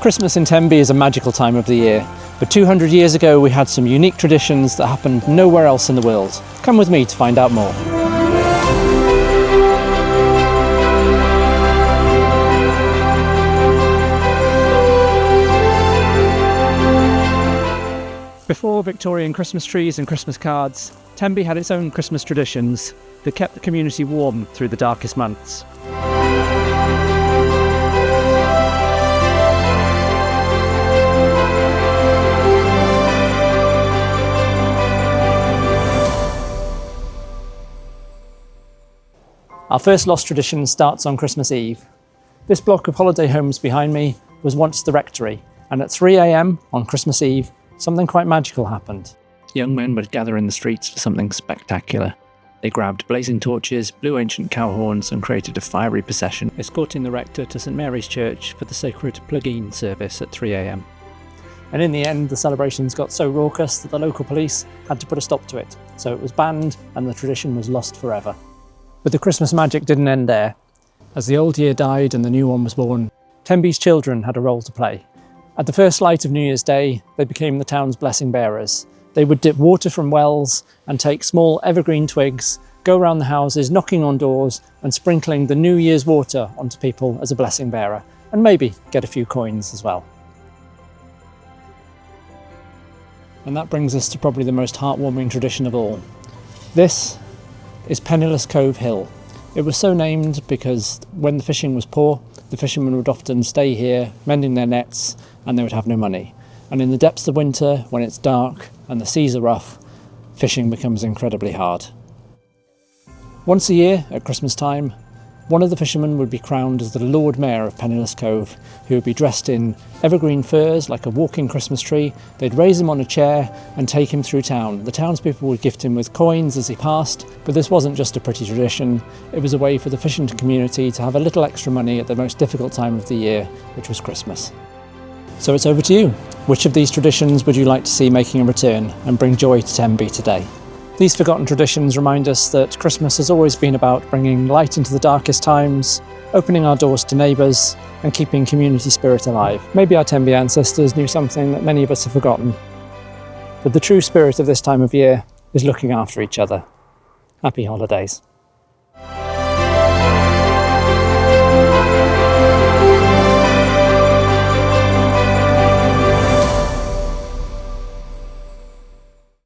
Christmas in Tenby is a magical time of the year, but 200 years ago we had some unique traditions that happened nowhere else in the world. Come with me to find out more. Before Victorian Christmas trees and Christmas cards, Tenby had its own Christmas traditions that kept the community warm through the darkest months. Our first lost tradition starts on Christmas Eve. This block of holiday homes behind me was once the rectory, and at 3 a.m. on Christmas Eve, something quite magical happened. Young men would gather in the streets for something spectacular. They grabbed blazing torches, blew ancient cow horns, and created a fiery procession, escorting the rector to St Mary's Church for the sacred plug-in service at 3 a.m. And in the end, the celebrations got so raucous that the local police had to put a stop to it, so it was banned and the tradition was lost forever. But the Christmas magic didn't end there. As the old year died and the new one was born, Tenby's children had a role to play. At the first light of New Year's Day, they became the town's blessing bearers. They would dip water from wells and take small evergreen twigs, go around the houses, knocking on doors and sprinkling the New Year's water onto people as a blessing bearer, and maybe get a few coins as well. And that brings us to probably the most heartwarming tradition of all. This is Penniless Cove Hill. It was so named because when the fishing was poor, the fishermen would often stay here, mending their nets, and they would have no money. And in the depths of winter, when it's dark and the seas are rough, fishing becomes incredibly hard. Once a year, at Christmas time, one of the fishermen would be crowned as the Lord Mayor of Penniless Cove, who would be dressed in evergreen furs like a walking Christmas tree. They'd raise him on a chair and take him through town. The townspeople would gift him with coins as he passed, but this wasn't just a pretty tradition. It was a way for the fishing community to have a little extra money at the most difficult time of the year, which was Christmas. So it's over to you. Which of these traditions would you like to see making a return and bring joy to Tenby today? These forgotten traditions remind us that Christmas has always been about bringing light into the darkest times, opening our doors to neighbours, and keeping community spirit alive. Maybe our Tenby ancestors knew something that many of us have forgotten. But the true spirit of this time of year is looking after each other. Happy holidays.